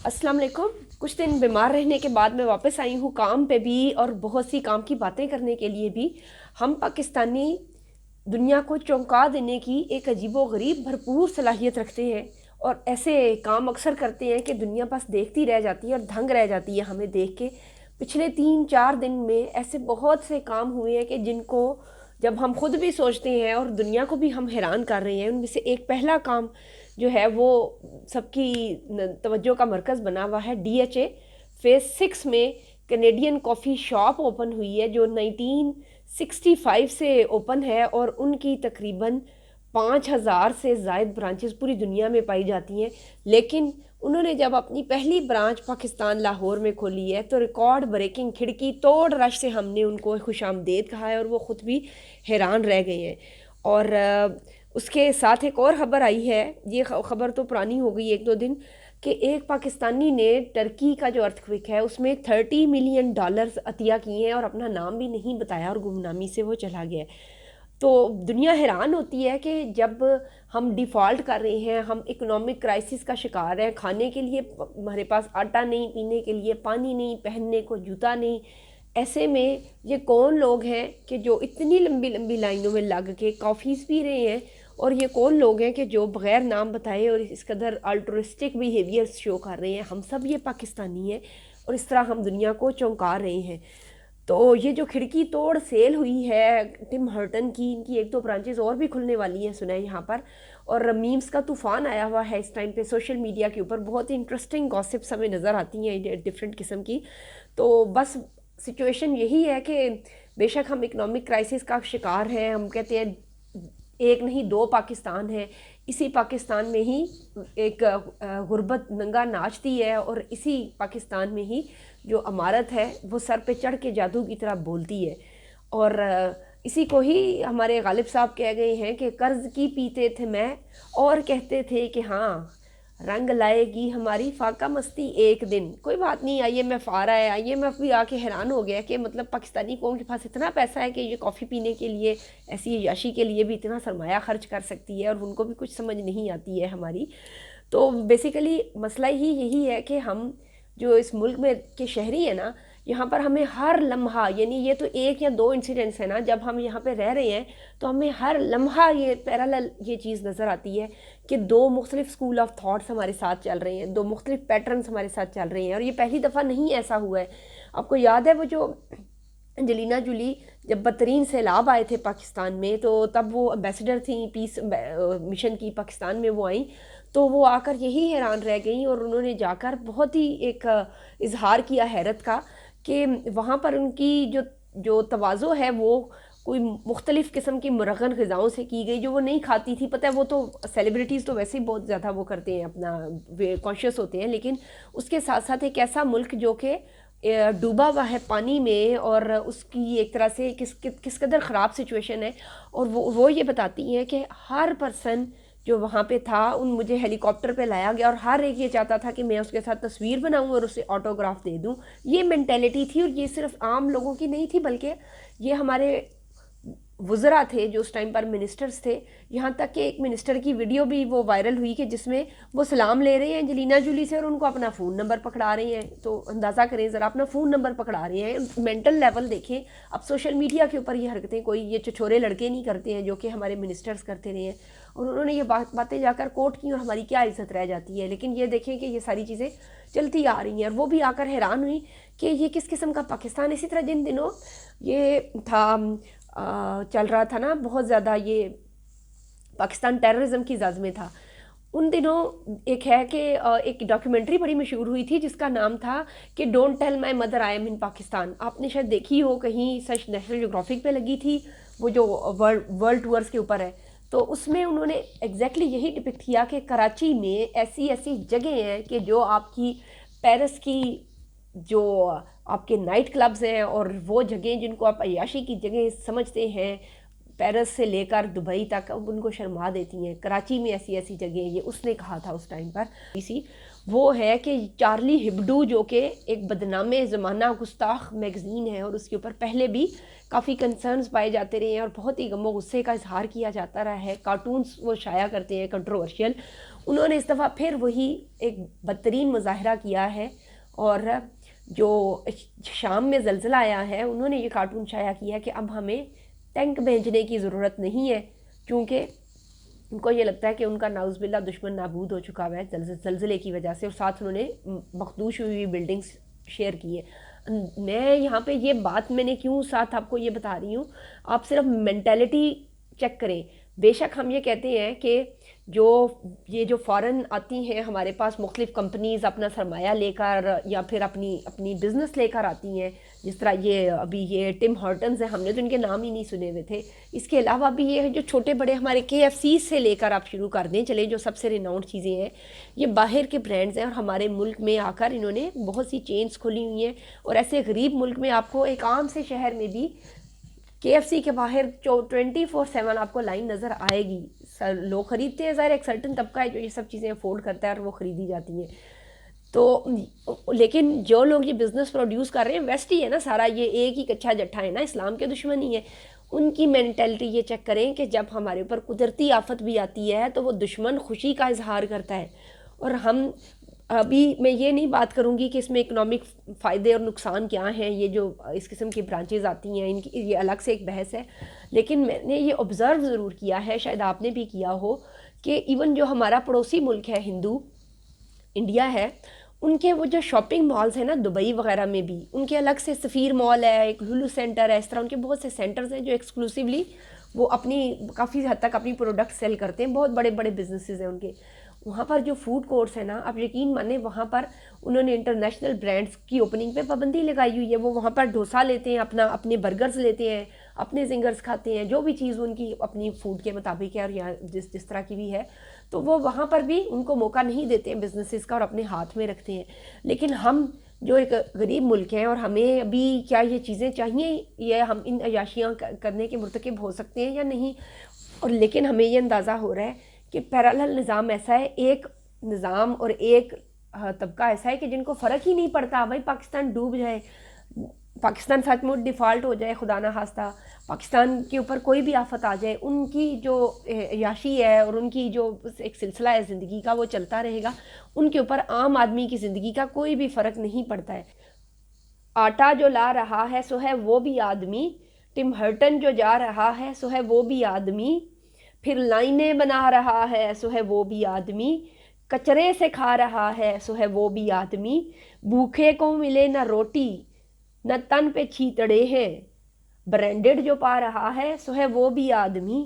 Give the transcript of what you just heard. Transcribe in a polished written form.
अस्सलाम वालेकुम। कुछ दिन बीमार रहने के बाद मैं वापस आई हूँ काम पे भी और बहुत सी काम की बातें करने के लिए भी। हम पाकिस्तानी दुनिया को चौंका देने की एक अजीबो-गरीब भरपूर सलाहियत रखते हैं और ऐसे काम अक्सर करते हैं कि दुनिया बस देखती रह जाती है और दंग रह जाती है हमें देख के। पिछले 3-4 दिन में ऐसे बहुत से काम हुए हैं कि जिनको जब हम खुद भी सोचते हैं और दुनिया को भी हम हैरान कर रहे हैं। उनमें से एक पहला काम जो है वो सबकी तवज्जो का मरकज़ बना हुआ है। DHA फेज़ 6 में कैनेडियन कॉफ़ी शॉप ओपन हुई है जो 1965 से ओपन है और उनकी तकरीबन 5000 से ज़ायद ब्रांचेस पूरी दुनिया में पाई जाती हैं। लेकिन उन्होंने जब अपनी पहली ब्रांच पाकिस्तान लाहौर में खोली है तो रिकॉर्ड ब्रेकिंग खिड़की तोड़ रश से हमने उनको खुशामदीद कहा है और वो ख़ुद भी हैरान रह गए हैं। और उसके साथ एक और ख़बर आई है, ये ख़बर तो पुरानी हो गई 1-2 दिन, कि एक पाकिस्तानी ने टर्की का जो अर्थक्वेक है उसमें $30 मिलियन अतिया किए हैं और अपना नाम भी नहीं बताया और गुमनामी से वो चला गया है। तो दुनिया हैरान होती है कि जब हम डिफ़ॉल्ट कर रहे हैं, हम इकोनॉमिक क्राइसिस का शिकार हैं, खाने के लिए हमारे पास आटा नहीं, पीने के लिए पानी नहीं, पहनने को जूता नहीं। ऐसे में ये कौन लोग हैं कि जो इतनी लंबी लंबी लाइनों में लग के कॉफ़ीज़ पी रहे हैं, और ये कौन लोग हैं कि जो बग़ैर नाम बताए और इस कदर अल्ट्रुइस्टिक बिहेवियर्स शो कर रहे हैं। हम सब ये पाकिस्तानी हैं और इस तरह हम दुनिया को चौंका रहे हैं। तो ये जो खिड़की तोड़ सेल हुई है टिम हर्टन की, इनकी 1-2 ब्रांचेस और भी खुलने वाली हैं सुना है यहाँ पर। और मीम्स का तूफ़ान आया हुआ है इस टाइम पे सोशल मीडिया के ऊपर। बहुत ही इंटरेस्टिंग गॉसिप्स हमें नज़र आती हैं डिफरेंट किस्म की। तो बस सिचुएशन यही है कि बेशक हम इकोनॉमिक क्राइसिस का शिकार हैं। हम कहते हैं एक नहीं 2 पाकिस्तान है। इसी पाकिस्तान में ही एक गुर्बत नंगा नाचती है और इसी पाकिस्तान में ही जो अमारत है वो सर पे चढ़ के जादू की तरह बोलती है। और इसी को ही हमारे गालिब साहब कह गए हैं कि कर्ज की पीते थे मैं और कहते थे कि हाँ रंग लाएगी हमारी फाका मस्ती एक दिन। कोई बात नहीं, IMF आ रहा है। IMF भी आके हैरान हो गया कि मतलब पाकिस्तानी कौम के पास इतना पैसा है कि ये कॉफ़ी पीने के लिए, ऐसी याशी के लिए भी इतना सरमाया खर्च कर सकती है और उनको भी कुछ समझ नहीं आती है हमारी। तो बेसिकली मसला ही यही है कि हम जो इस मुल्क में के शहरी हैं ना, यहाँ पर हमें हर लम्हा, यानी ये तो 1 या 2 इंसिडेंट्स हैं ना, जब हम यहाँ पे रह रहे हैं तो हमें हर लम्हा ये पैरेलल ये चीज़ नज़र आती है कि 2 मुख्तलिफ स्कूल ऑफ थॉट्स हमारे साथ चल रहे हैं, 2 मुख्तलिफ पैटर्न्स हमारे साथ चल रहे हैं। और ये पहली दफ़ा नहीं ऐसा हुआ है। आपको याद है वो जो एंजेलिना जूली जब बदतरीन सैलाब आए थे पाकिस्तान में, तो तब वो एम्बेसडर थी पीस मिशन की, पाकिस्तान में वो आई, तो वो आकर यही हैरान रह गई और उन्होंने जाकर बहुत ही एक इजहार किया हैरत का कि वहाँ पर उनकी जो जो तवाज़ो है वो कोई मुख्तलिफ़ किस्म की मुरगन ग़िज़ाओं से की गई जो वो नहीं खाती थी। पता है वो तो सेलिब्रिटीज़ तो वैसे ही बहुत ज़्यादा वो करते हैं, अपना वे कॉन्शियस होते हैं, लेकिन उसके साथ साथ एक ऐसा मुल्क जो कि डूबा हुआ है पानी में और उसकी एक तरह से किस कदर ख़राब सिचुएशन है। और वो ये बताती हैं कि हर पर्सन जो वहाँ पे था मुझे हेलीकॉप्टर पे लाया गया और हर एक ये चाहता था कि मैं उसके साथ तस्वीर बनाऊं और उसे ऑटोग्राफ दे दूं। ये मेंटेलिटी थी और ये सिर्फ आम लोगों की नहीं थी, बल्कि ये हमारे वज़रा थे जो उस टाइम पर मिनिस्टर्स थे। यहाँ तक कि एक मिनिस्टर की वीडियो भी वो वायरल हुई कि जिसमें वो सलाम ले रहे हैं एंजेलिना जूली से और उनको अपना फ़ोन नंबर पकड़ा रहे हैं। तो अंदाज़ा करें ज़रा, अपना फ़ोन नंबर पकड़ा रहे हैं। मेंटल लेवल देखें। अब सोशल मीडिया के ऊपर ये हरकतें कोई ये छोरे लड़के नहीं करते हैं जो कि हमारे मिनिस्टर्स करते रहे हैं, और उन्होंने ये बातें जाकर कोर्ट की और हमारी क्या इज्जत रह जाती है। लेकिन ये देखें कि ये सारी चीज़ें चलती आ रही हैं और वो भी आकर हैरान हुई कि ये किस किस्म का पाकिस्तान। इसी तरह जिन दिनों ये था चल रहा था ना बहुत ज़्यादा, ये पाकिस्तान टेररिज्म की जद में था, उन दिनों एक है कि एक डॉक्यूमेंट्री बड़ी मशहूर हुई थी जिसका नाम था कि don't tell my mother I am in Pakistan. आपने शायद देखी हो, कहीं सच नेशनल ज्योग्राफिक पे लगी थी, वो जो वर्ल्ड टूअर्स के ऊपर है। तो उसमें उन्होंने एग्जैक्टली यही डिपिक्ट किया कि कराची में ऐसी ऐसी जगह हैं कि जो आपकी पेरिस की जो आपके नाइट क्लब्स हैं और वो जगह जिनको आप अय्याशी की जगह समझते हैं, पेरिस से लेकर दुबई तक, उनको शर्मा देती हैं। कराची में ऐसी ऐसी जगह, ये उसने कहा था उस टाइम पर। इसी वो है कि चार्ली हिब्डू जो कि एक बदनामे ज़माना गुस्ताख मैगज़ीन है और उसके ऊपर पहले भी کافی کنسرنز پائے جاتے رہے ہیں اور بہت ہی غم و غصے کا اظہار کیا جاتا رہا ہے. کارٹونز وہ شائع کرتے ہیں کنٹروورشیل. انہوں نے اس دفعہ پھر وہی ایک بدترین مظاہرہ کیا ہے, اور جو شام میں زلزلہ آیا ہے انہوں نے یہ کارٹون شائع کیا ہے کہ اب ہمیں ٹینک بھیجنے کی ضرورت نہیں ہے, کیونکہ ان کو یہ لگتا ہے کہ ان کا نعوذ باللہ دشمن نابود ہو چکا ہوا ہے زلزلے کی وجہ سے, اور ساتھ انہوں نے مخدوش ہوئی بلڈنگز شیئر کی ہے. میں یہاں پہ یہ بات میں نے کیوں ساتھ آپ کو یہ بتا رہی ہوں, آپ صرف مینٹیلٹی چیک کریں. بے شک ہم یہ کہتے ہیں کہ جو فورن آتی ہیں ہمارے پاس مختلف کمپنیز اپنا سرمایہ لے کر یا پھر اپنی بزنس لے کر آتی ہیں, جس طرح یہ ابھی یہ ٹم ہارٹنز ہیں, ہم نے تو ان کے نام ہی نہیں سنے ہوئے تھے. اس کے علاوہ بھی یہ جو چھوٹے بڑے ہمارے KFC سے لے کر آپ شروع کر دیں چلیں, جو سب سے ریناؤنڈ چیزیں ہیں, یہ باہر کے برانڈز ہیں اور ہمارے ملک میں آ کر انہوں نے بہت سی چینز کھولی ہوئی ہیں. اور ایسے غریب ملک میں آپ کو ایک عام سے شہر میں بھی KFC کے باہر 24/7 آپ کو لائن نظر آئے گی. لوگ خریدتے ہیں, ظاہر ایک سرٹن طبقہ ہے جو یہ سب چیزیں افورڈ کرتا ہے اور وہ خریدی جاتی ہیں. تو لیکن جو لوگ یہ بزنس پروڈیوس کر رہے ہیں ویسٹ ہی ہے نا سارا, یہ ایک ہی کچھا جٹھا ہے نا, اسلام کے دشمن ہی ہے. ان کی مینٹلٹی یہ چیک کریں کہ جب ہمارے اوپر قدرتی آفت بھی آتی ہے تو وہ دشمن خوشی کا اظہار کرتا ہے. اور ہم ابھی میں یہ نہیں بات کروں گی کہ اس میں اکنامک فائدے اور نقصان کیا ہیں, یہ جو اس قسم کی برانچز آتی ہیں ان کی یہ الگ سے ایک بحث ہے. لیکن میں نے یہ آبزرو ضرور کیا ہے, شاید آپ نے بھی کیا ہو, کہ ایون جو ہمارا پڑوسی ملک ہے ہندو انڈیا ہے, ان کے وہ جو شاپنگ مالز ہیں نا دبئی وغیرہ میں بھی, ان کے الگ سے سفیر مال ہے, ایک لولو سینٹر ہے, اس طرح ان کے بہت سے سینٹرز ہیں جو ایکسکلوسیولی وہ اپنی کافی حد تک اپنی پروڈکٹ سیل کرتے ہیں. بہت بڑے بڑے بزنسز ہیں ان کے. وہاں پر جو فوڈ کورٹس ہیں نا, آپ یقین مانیں وہاں پر انہوں نے انٹرنیشنل برانڈز کی اوپننگ پہ پابندی لگائی ہوئی ہے. وہ وہاں پر ڈوسا لیتے ہیں, اپنے برگرز لیتے ہیں, اپنے زنگرز کھاتے ہیں, جو بھی چیز ان کی اپنی فوڈ کے مطابق ہے اور یا جس طرح کی بھی ہے, تو وہ وہاں پر بھی ان کو موقع نہیں دیتے ہیں بزنسز کا اور اپنے ہاتھ میں رکھتے ہیں. لیکن ہم جو ایک غریب ملک ہیں اور ہمیں ابھی کیا یہ چیزیں چاہیے, یہ ہم ان عیاشیاں کرنے کے مرتکب ہو سکتے ہیں یا نہیں. اور لیکن ہمیں یہ اندازہ ہو رہا ہے کہ پیرالل نظام ایسا ہے, ایک نظام اور ایک طبقہ ایسا ہے کہ جن کو فرق ہی نہیں پڑتا. بھائی پاکستان ڈوب جائے, پاکستان سچ مچ ڈیفالٹ ہو جائے خدا نہ خواستہ, پاکستان کے اوپر کوئی بھی آفت آ جائے, ان کی جو عیاشی ہے اور ان کی جو ایک سلسلہ ہے زندگی کا وہ چلتا رہے گا. ان کے اوپر عام آدمی کی زندگی کا کوئی بھی فرق نہیں پڑتا ہے. آٹا جو لا رہا ہے سو ہے وہ بھی آدمی, ٹم ہرٹن جو جا رہا ہے سو ہے وہ بھی آدمی, پھر لائنیں بنا رہا ہے سو ہے وہ بھی آدمی, کچرے سے کھا رہا ہے سو ہے وہ بھی آدمی, بھوکے کو ملے نہ روٹی نہ تن پہ چھیتڑے ہیں, برانڈڈ جو پا رہا ہے سو ہے وہ بھی آدمی.